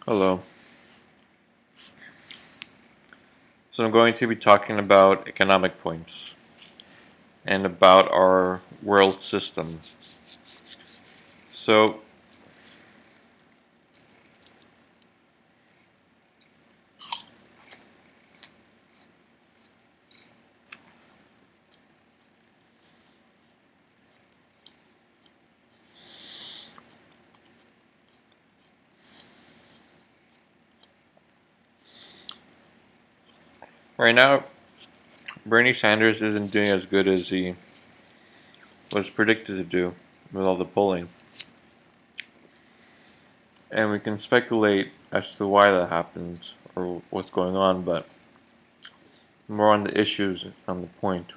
Hello. So I'm going to be talking about economic points and about our world system. So right now, Bernie Sanders isn't doing as good as he was predicted to do with all the polling. And we can speculate as to why that happens or what's going on, but more on the issues on the point.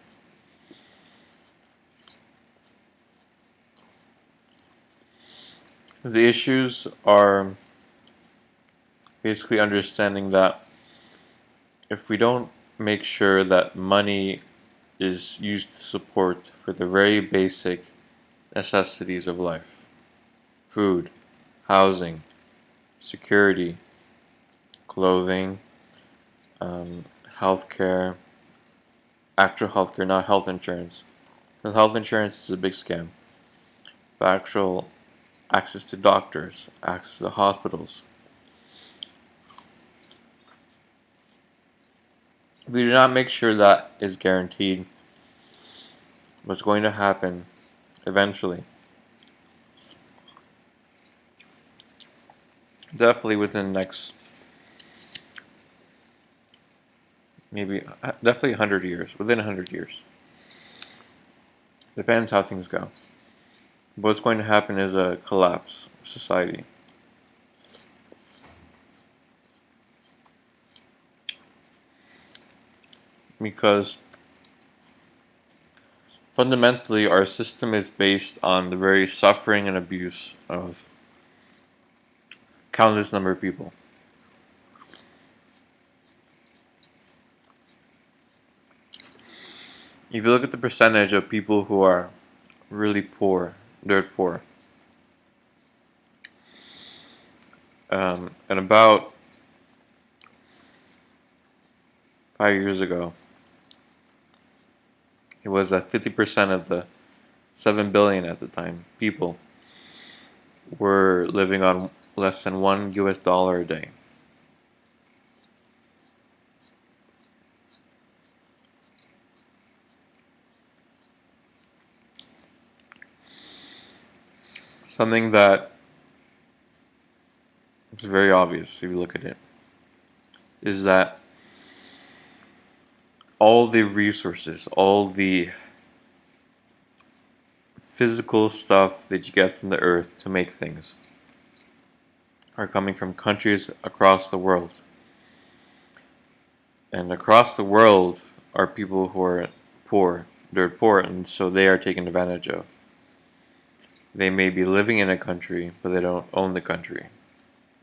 The issues are basically understanding that if we don't make sure that money is used to support for the very basic necessities of life: food, housing, security, clothing, um, healthcare, actual healthcare, not health insurance. Because health insurance is a big scam. But actual access to doctors, access to hospitals. If we do not make sure that is guaranteed, what's going to happen eventually, definitely within the next, maybe, definitely 100 years, within 100 years. Depends how things go. What's going to happen is a collapse of society. Because fundamentally, our system is based on the very suffering and abuse of countless number of people. If you look at the percentage of people who are really poor, dirt poor, and about 5 years ago, it was that 50% of the 7 billion at the time people were living on less than $1 a day. Something that is very obvious if you look at it is that all the resources, all the physical stuff that you get from the earth to make things are coming from countries across the world. And across the world are people who are poor, dirt poor, and so they are taken advantage of. They may be living in a country, but they don't own the country.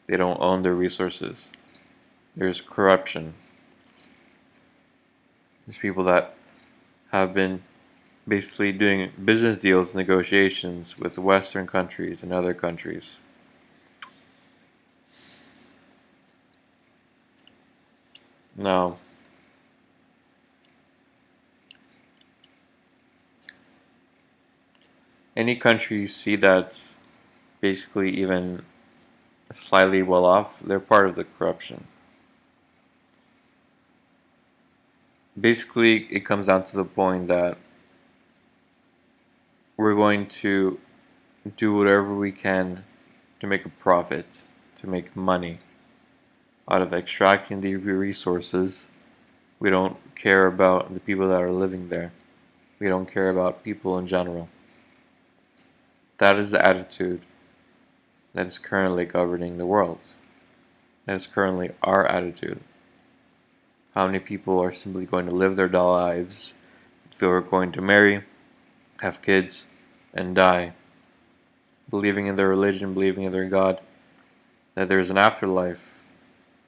They don't own their resources. There's corruption. There's people that have been basically doing business deals, negotiations with Western countries and other countries. Now, any country you see that's basically even slightly well off, they're part of the corruption. Basically, it comes down to the point that we're going to do whatever we can to make a profit, to make money out of extracting the resources. We don't care about the people that are living there. We don't care about people in general. That is the attitude that is currently governing the world. That is currently our attitude. How many people are simply going to live their lives, they're going to marry, have kids, and die, believing in their religion, believing in their God, that there's an afterlife,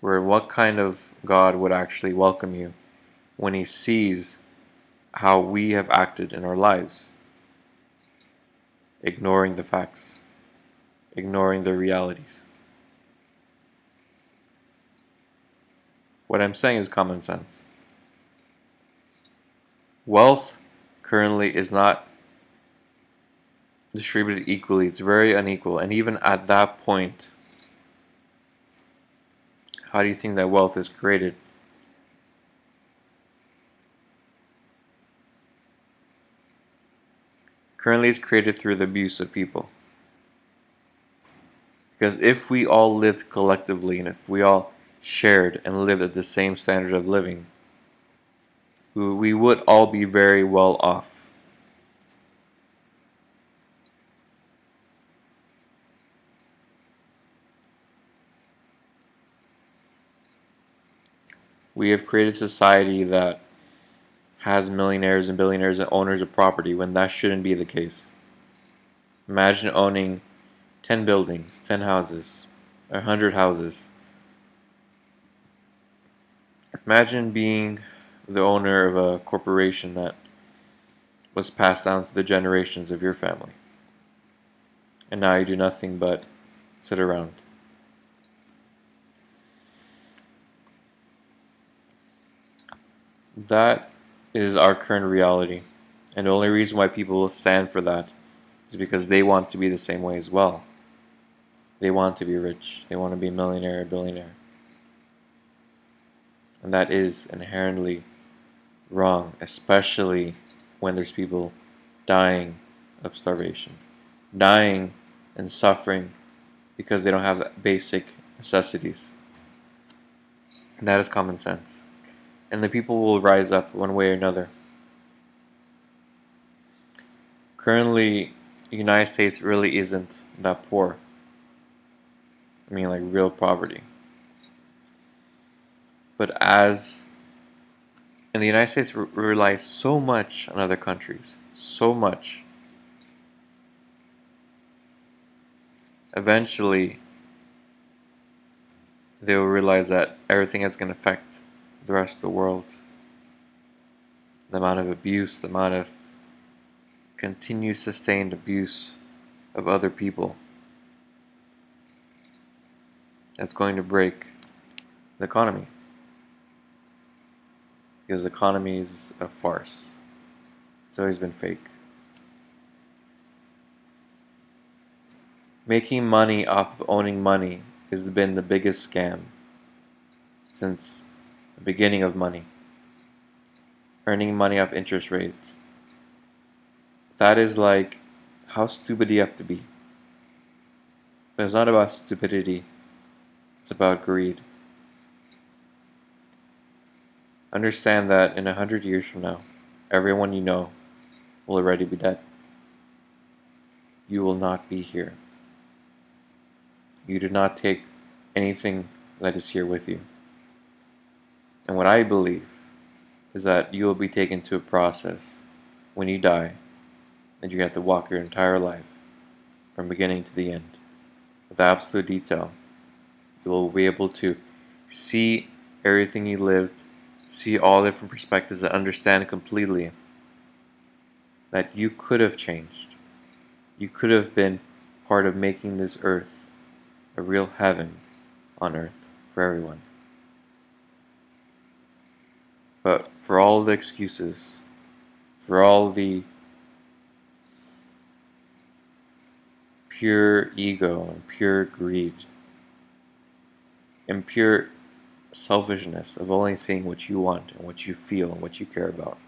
where what kind of God would actually welcome you when he sees how we have acted in our lives, ignoring the facts, ignoring the realities. What I'm saying is common sense. Wealth currently is not distributed equally. It's very unequal. And even at that point, how do you think that wealth is created? Currently, it's created through the abuse of people. Because if we all lived collectively and if we all shared and lived at the same standard of living, we would all be very well off. We have created a society that has millionaires and billionaires and owners of property when that shouldn't be the case. Imagine owning 10 buildings, 10 houses, 100 houses. Imagine being the owner of a corporation that was passed down to the generations of your family. And now you do nothing but sit around. That is our current reality. And the only reason why people will stand for that is because they want to be the same way as well. They want to be rich. They want to be a millionaire or billionaire. And that is inherently wrong, especially when there's people dying of starvation, dying and suffering because they don't have basic necessities. And that is common sense. And the people will rise up one way or another. Currently, the United States really isn't that poor. I mean, like real poverty. But and the United States relies so much on other countries, so much. Eventually, they will realize that everything is going to affect the rest of the world. The amount of abuse, the amount of continued sustained abuse of other people that's going to break the economy. Because the economy is a farce. It's always been fake. Making money off of owning money has been the biggest scam since the beginning of money. Earning money off interest rates. That is like, how stupid do you have to be? But it's not about stupidity. It's about greed. Understand that in 100 years from now, everyone you know will already be dead. You will not be here. You do not take anything that is here with you. And what I believe is that you will be taken to a process when you die that you have to walk your entire life from beginning to the end with absolute detail. You will be able to see everything you lived, see all different perspectives, and understand completely that you could have changed. You could have been part of making this earth a real heaven on earth for everyone. But for all the excuses, for all the pure ego and pure greed and pure selfishness of only seeing what you want and what you feel and what you care about.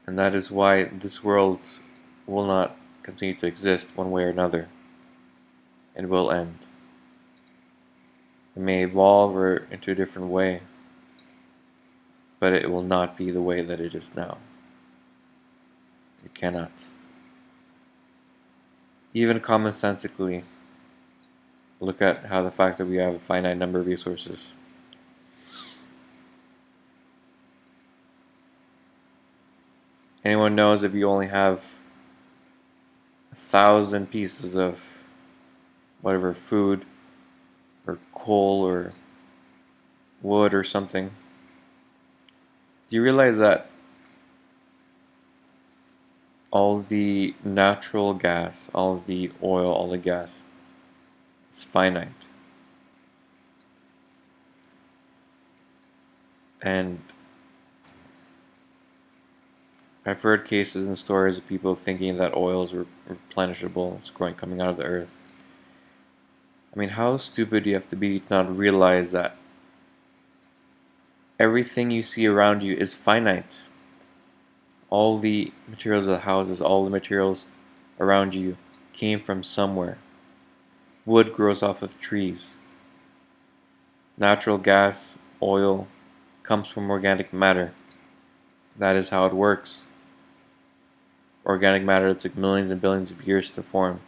And that is why this world will not continue to exist one way or another. It will end. It may evolve or into a different way, but it will not be the way that it is now. It cannot. Even commonsensically, look at how the fact that we have a finite number of resources. Anyone knows if you only have 1,000 pieces of whatever food or coal or wood or something, do you realize that all the natural gas, all of the oil, all the gas, It's finite. And I've heard cases and stories of people thinking that oil is replenishable, it's coming out of the earth. I mean, how stupid do you have to be to not realize that everything you see around you is finite? All the materials of the houses, all the materials around you came from somewhere. Wood grows off of trees. Natural gas, oil, comes from organic matter. That is how it works. Organic matter that took millions and billions of years to form.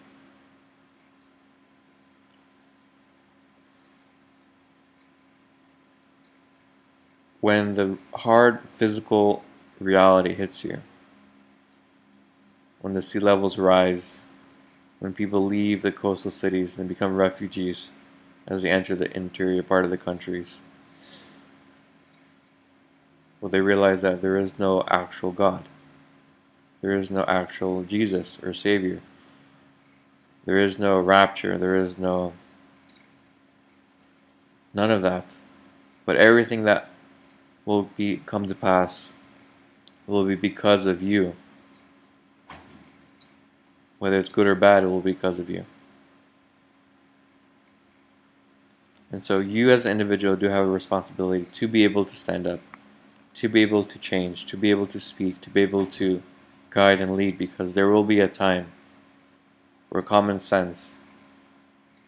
When the hard physical reality hits you, when the sea levels rise, when people leave the coastal cities and become refugees as they enter the interior part of the countries, well, they realize that there is no actual God. There is no actual Jesus or Savior. There is no rapture. There is none of that. But everything that will come to pass will be because of you. Whether it's good or bad, it will be because of you. And so you as an individual do have a responsibility to be able to stand up, to be able to change, to be able to speak, to be able to guide and lead, because there will be a time where common sense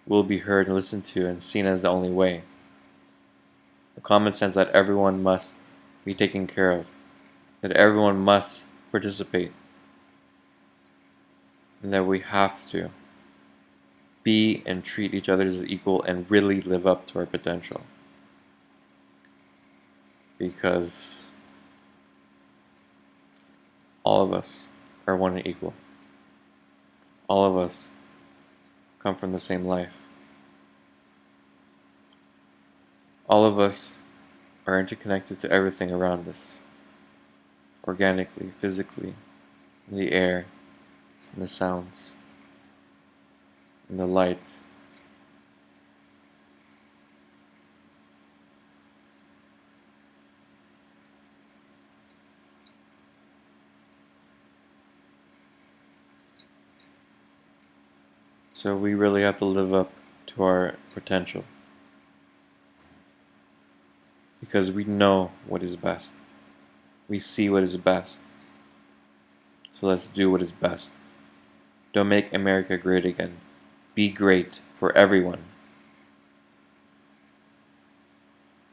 will be heard and listened to and seen as the only way. The common sense that everyone must be taken care of, that everyone must participate, and that we have to be and treat each other as equal and really live up to our potential. Because all of us are one and equal. All of us come from the same life. All of us are interconnected to everything around us. Organically, physically, in the air, in the sounds, in the light. So we really have to live up to our potential. Because we know what is best. We see what is best. So let's do what is best. Don't make America great again. Be great for everyone.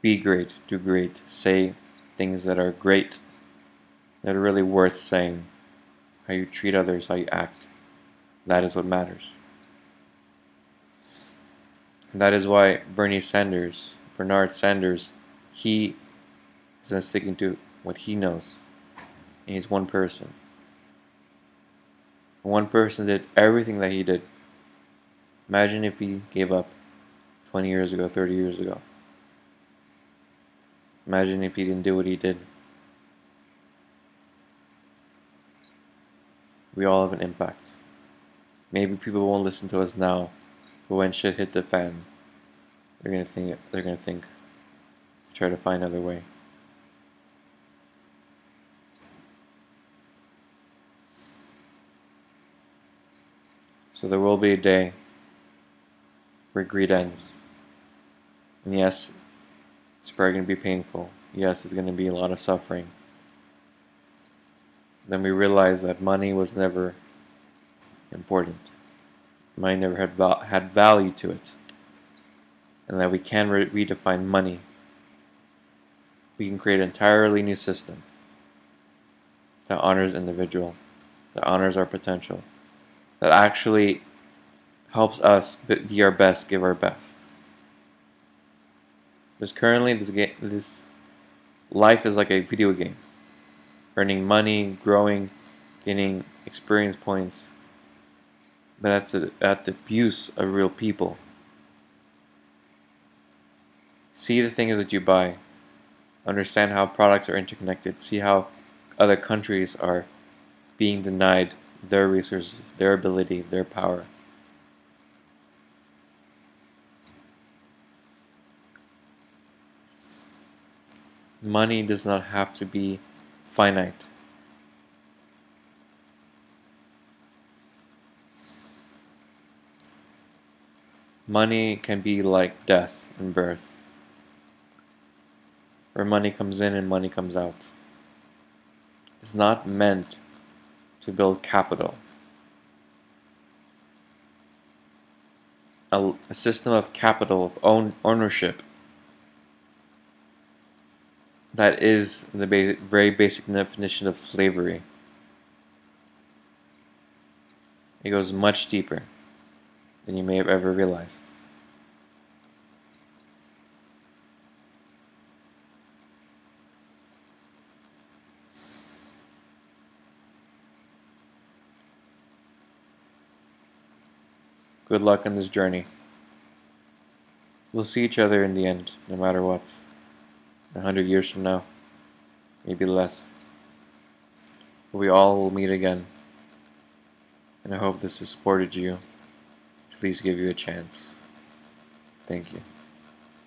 Be great, do great, say things that are great, that are really worth saying. How you treat others, how you act. That is what matters. And that is why Bernard Sanders, he has been sticking to what he knows. And he's one person. One person did everything that he did. Imagine if he gave up 20 years ago, 30 years ago. Imagine if he didn't do what he did. We all have an impact. Maybe people won't listen to us now, but when shit hit the fan, they're gonna think to try to find another way. So there will be a day where greed ends. And yes, it's probably going to be painful. Yes, it's going to be a lot of suffering. Then we realize that money was never important. Money never had value to it. And that we can redefine money. We can create an entirely new system that honors the individual, that honors our potential, that actually helps us be our best, give our best. Because currently this life is like a video game. Earning money, growing, gaining experience points. But that's the abuse of real people. See the things that you buy. Understand how products are interconnected. See how other countries are being denied their resources, their ability, their power. Money does not have to be finite. Money can be like death and birth, where money comes in and money comes out. It's not meant to build capital. A system of capital, of ownership, that is the very basic definition of slavery. It goes much deeper than you may have ever realized. Good luck on this journey. We'll see each other in the end, no matter what. 100 years from now, maybe less. But we all will meet again. And I hope this has supported you. Please give you a chance. Thank you.